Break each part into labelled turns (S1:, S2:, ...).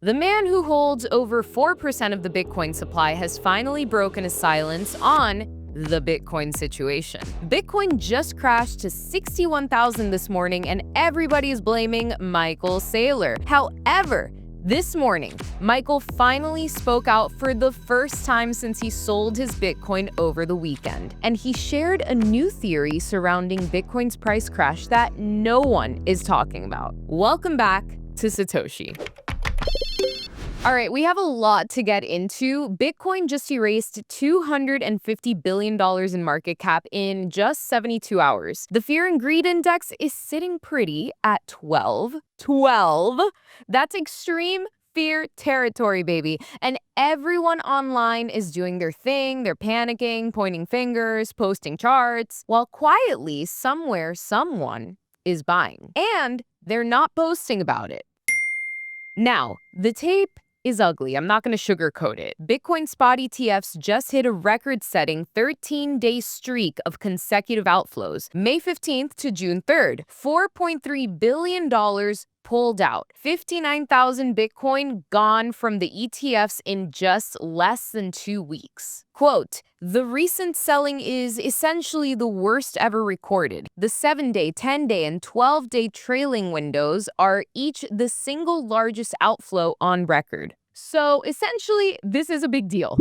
S1: The man who holds over 4% of the Bitcoin supply has finally broken his silence on the Bitcoin situation. Bitcoin just crashed to 61,000 this morning, and everybody is blaming Michael Saylor. However, this morning, Michael finally spoke out for the first time since he sold his Bitcoin over the weekend. And he shared a new theory surrounding Bitcoin's price crash that no one is talking about. Welcome back to Satoshi. All right, we have a lot to get into. Bitcoin just erased $250 billion in market cap in just 72 hours. The fear and greed index is sitting pretty at 12. 12? That's extreme fear territory, baby. And everyone online is doing their thing. They're panicking, pointing fingers, posting charts, while quietly, somewhere, someone is buying. And they're not boasting about it. Now, the tape is ugly. I'm not going to sugarcoat it. Bitcoin spot ETFs just hit a record-setting 13-day streak of consecutive outflows. May 15th to June 3rd, $4.3 billion pulled out. 59,000 Bitcoin gone from the ETFs in just less than 2 weeks. Quote, "The recent selling is essentially the worst ever recorded. The 7-day, 10-day, and 12-day trailing windows are each the single largest outflow on record." So essentially, this is a big deal.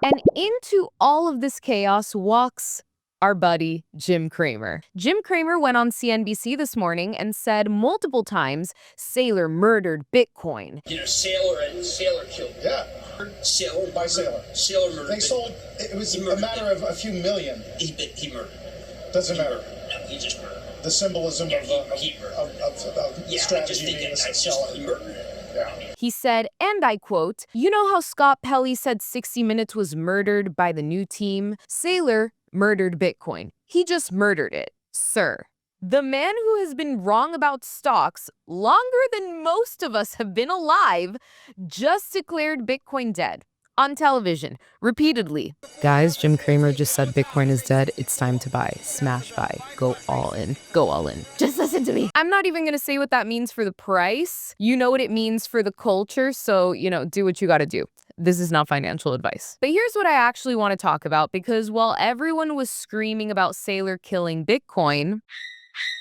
S1: And into all of this chaos walks our buddy Jim Cramer. Jim Cramer went on CNBC this morning and said multiple times, Saylor murdered Bitcoin.
S2: You know, Saylor killed.
S3: Yeah.
S2: Saylor
S3: by Saylor.
S2: Saylor murdered.
S3: They sold. It was a matter of a few million.
S2: He murdered.
S3: Doesn't matter.
S2: Murdered. No, he just murdered.
S3: The symbolism
S2: Yeah,
S3: of
S2: yeah,
S3: strategy
S2: I
S3: being a
S2: just
S3: seller.
S2: he murdered it.
S3: Yeah.
S1: He said, and I quote, "You know how Scott Pelley said 60 Minutes was murdered by the new team? Saylor murdered Bitcoin. He just murdered it, sir." The man who has been wrong about stocks longer than most of us have been alive just declared Bitcoin dead on television repeatedly. Guys, Jim Cramer just said Bitcoin is dead. It's time to buy. Smash buy. Go all in. Go all in. Just listen to me. I'm not even going to say what that means for the price. You know what it means for the culture. So, do what you got to do. This is not financial advice. But here's what I actually want to talk about, because while everyone was screaming about Saylor killing Bitcoin,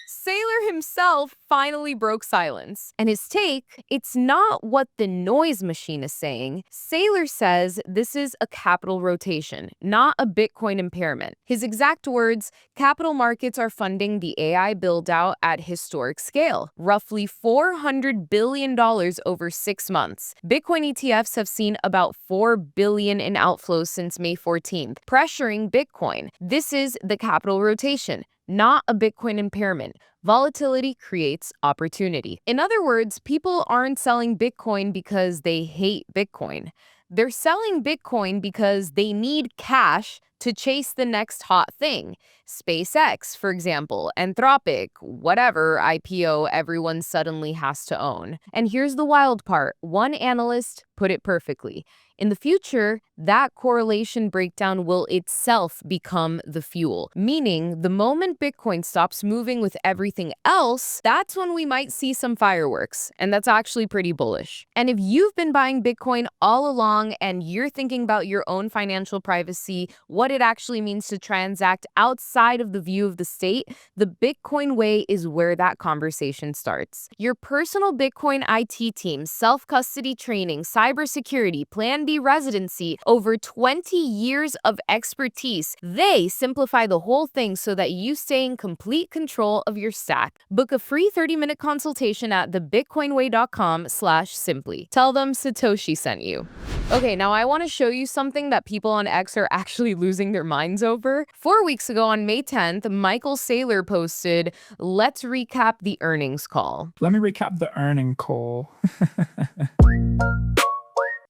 S1: Saylor himself finally broke silence. And his take, it's not what the noise machine is saying. Saylor says this is a capital rotation, not a Bitcoin impairment. His exact words, capital markets are funding the AI build-out at historic scale, roughly $400 billion over 6 months. Bitcoin ETFs have seen about $4 billion in outflows since May 14th, pressuring Bitcoin. This is the capital rotation, not a Bitcoin impairment. Volatility creates opportunity. In other words, people aren't selling Bitcoin because they hate Bitcoin. They're selling Bitcoin because they need cash to chase the next hot thing. SpaceX, for example, Anthropic, whatever IPO everyone suddenly has to own. And here's the wild part. One analyst put it perfectly. In the future, that correlation breakdown will itself become the fuel, meaning the moment Bitcoin stops moving with everything else, that's when we might see some fireworks, and that's actually pretty bullish. And if you've been buying Bitcoin all along and you're thinking about your own financial privacy, what it actually means to transact outside of the view of the state, the Bitcoin way is where that conversation starts. Your personal Bitcoin IT team, self-custody training, cybersecurity, Plan B residency, over 20 years of expertise. They simplify the whole thing so that you stay in complete control of your stack. Book a free 30-minute consultation at thebitcoinway.com/simply. Tell them Satoshi sent you. Okay, now I want to show you something that people on X are actually losing their minds over. 4 weeks ago on May 10th, Michael Saylor posted, "Let's recap the earnings call."
S4: Let me recap the earning call.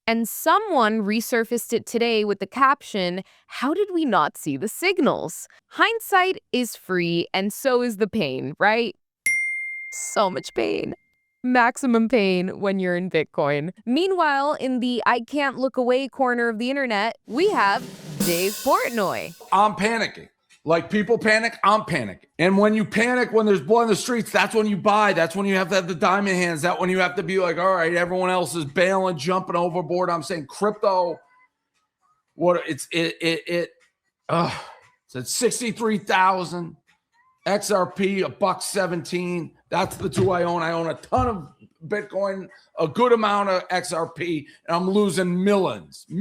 S1: And someone resurfaced it today with the caption, "How did we not see the signals?" Hindsight is free, and so is the pain, right? So much pain. Maximum pain when you're in Bitcoin. Meanwhile, in the I can't look away corner of the internet, we have Dave Portnoy.
S5: I'm panicking. Like people panic, I'm panic. And when you panic, when there's blood in the streets, that's when you buy. That's when you have to have the diamond hands. That's when you have to be like, all right, everyone else is bailing, jumping overboard. I'm saying crypto, it's at 63,000. XRP, $1.17. That's the two I own. I own a ton of Bitcoin, a good amount of XRP, and I'm losing millions. I'm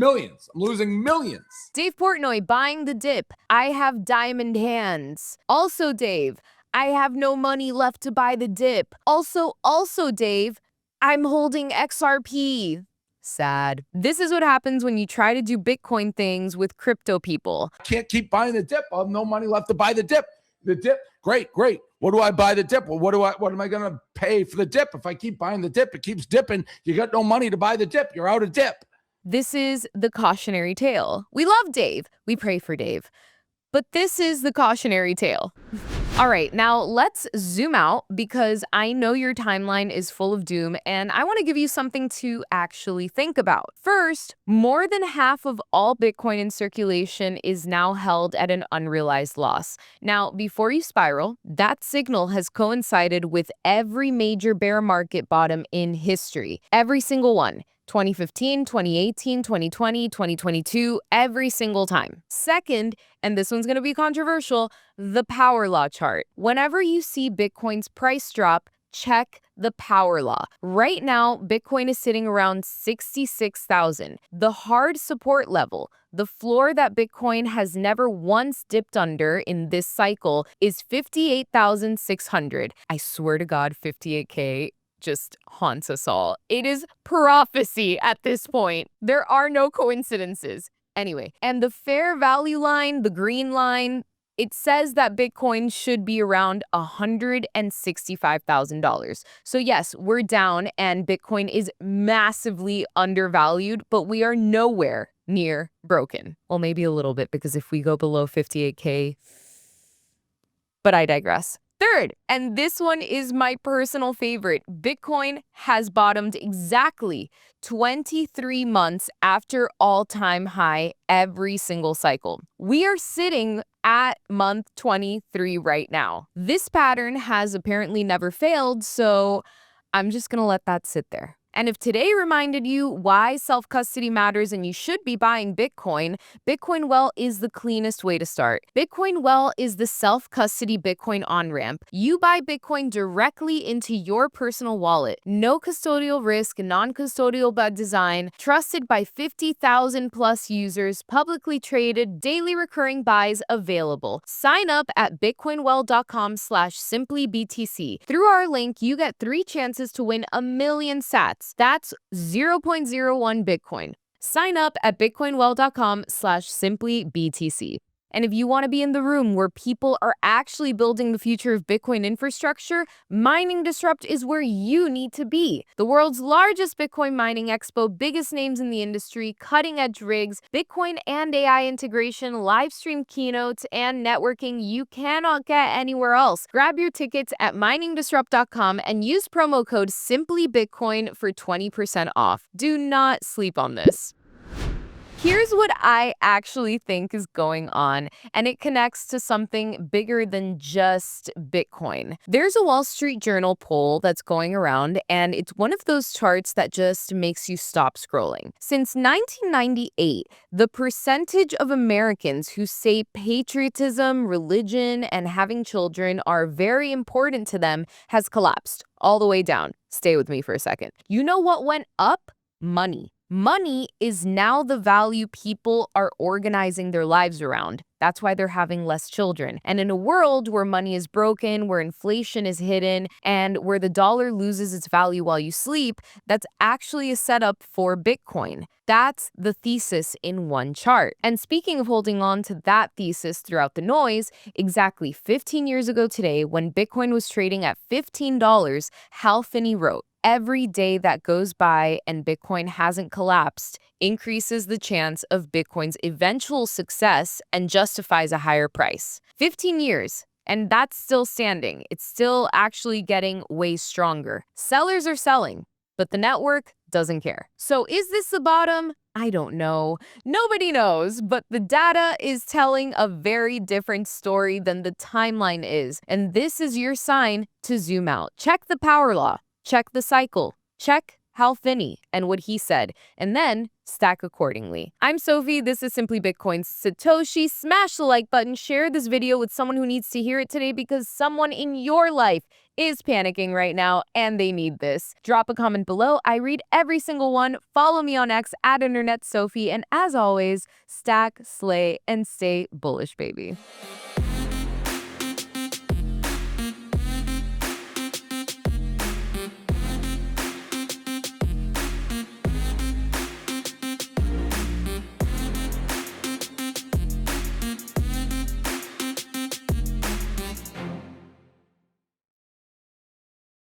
S5: losing millions.
S1: Dave Portnoy buying the dip. I have diamond hands. Also, Dave, I have no money left to buy the dip. Also, Dave, I'm holding XRP. Sad. This is what happens when you try to do Bitcoin things with crypto people.
S5: I can't keep buying the dip. I have no money left to buy the dip. The dip, great. What do I buy the dip? Well, what am I going to pay for the dip? If I keep buying the dip, it keeps dipping. You got no money to buy the dip. You're out of dip.
S1: This is the cautionary tale. We love Dave. We pray for Dave. But this is the cautionary tale. All right, now let's zoom out because I know your timeline is full of doom and I want to give you something to actually think about. First, more than half of all Bitcoin in circulation is now held at an unrealized loss. Now, before you spiral, that signal has coincided with every major bear market bottom in history. Every single one. 2015, 2018, 2020, 2022, every single time. Second, and this one's going to be controversial, the power law chart. Whenever you see Bitcoin's price drop, check the power law. Right now, Bitcoin is sitting around 66,000. The hard support level, the floor that Bitcoin has never once dipped under in this cycle, is 58,600. I swear to God, 58K just haunts us all. It is prophecy at this point. There are no coincidences. Anyway, and the fair value line, the green line, it says that Bitcoin should be around $165,000. So yes, we're down and Bitcoin is massively undervalued, but we are nowhere near broken. Well, maybe a little bit because if we go below 58K, but I digress. Third, and this one is my personal favorite, Bitcoin has bottomed exactly 23 months after all-time high every single cycle. We are sitting at month 23 right now. This pattern has apparently never failed, so I'm just gonna let that sit there. And if today reminded you why self-custody matters and you should be buying Bitcoin, Bitcoin Well is the cleanest way to start. Bitcoin Well is the self-custody Bitcoin on-ramp. You buy Bitcoin directly into your personal wallet. No custodial risk, non-custodial by design, trusted by 50,000 plus users, publicly traded, daily recurring buys available. Sign up at bitcoinwell.com/simplybtc. Through our link, you get 3 chances to win 1,000,000 sats. That's 0.01 Bitcoin. Sign up at bitcoinwell.com/simplybtc. And if you want to be in the room where people are actually building the future of Bitcoin infrastructure, Mining Disrupt is where you need to be. The world's largest Bitcoin mining expo, biggest names in the industry, cutting-edge rigs, Bitcoin and AI integration, live stream keynotes, and networking you cannot get anywhere else. Grab your tickets at miningdisrupt.com and use promo code SimplyBitcoin for 20% off. Do not sleep on this. Here's what I actually think is going on, and it connects to something bigger than just Bitcoin. There's a Wall Street Journal poll that's going around, and it's one of those charts that just makes you stop scrolling. Since 1998, the percentage of Americans who say patriotism, religion, and having children are very important to them has collapsed all the way down. Stay with me for a second. You know what went up? Money. Money is now the value people are organizing their lives around. That's why they're having less children. And in a world where money is broken, where inflation is hidden, and where the dollar loses its value while you sleep, that's actually a setup for Bitcoin. That's the thesis in one chart. And speaking of holding on to that thesis throughout the noise, exactly 15 years ago today, when Bitcoin was trading at $15, Hal Finney wrote, "Every day that goes by and Bitcoin hasn't collapsed increases the chance of Bitcoin's eventual success and justifies a higher price." 15 years, and that's still standing. It's still actually getting way stronger. Sellers are selling, but the network doesn't care. So is this the bottom? I don't know. Nobody knows, but the data is telling a very different story than the timeline is. And this is your sign to zoom out. Check the power law. Check the cycle. Check Hal Finney and what he said, and then stack accordingly. I'm Sophie. This is Simply Bitcoin's Satoshi. Smash the like button. Share this video with someone who needs to hear it today because someone in your life is panicking right now and they need this. Drop a comment below. I read every single one. Follow me on X at InternetSophie. And as always, stack, slay, and stay bullish, baby.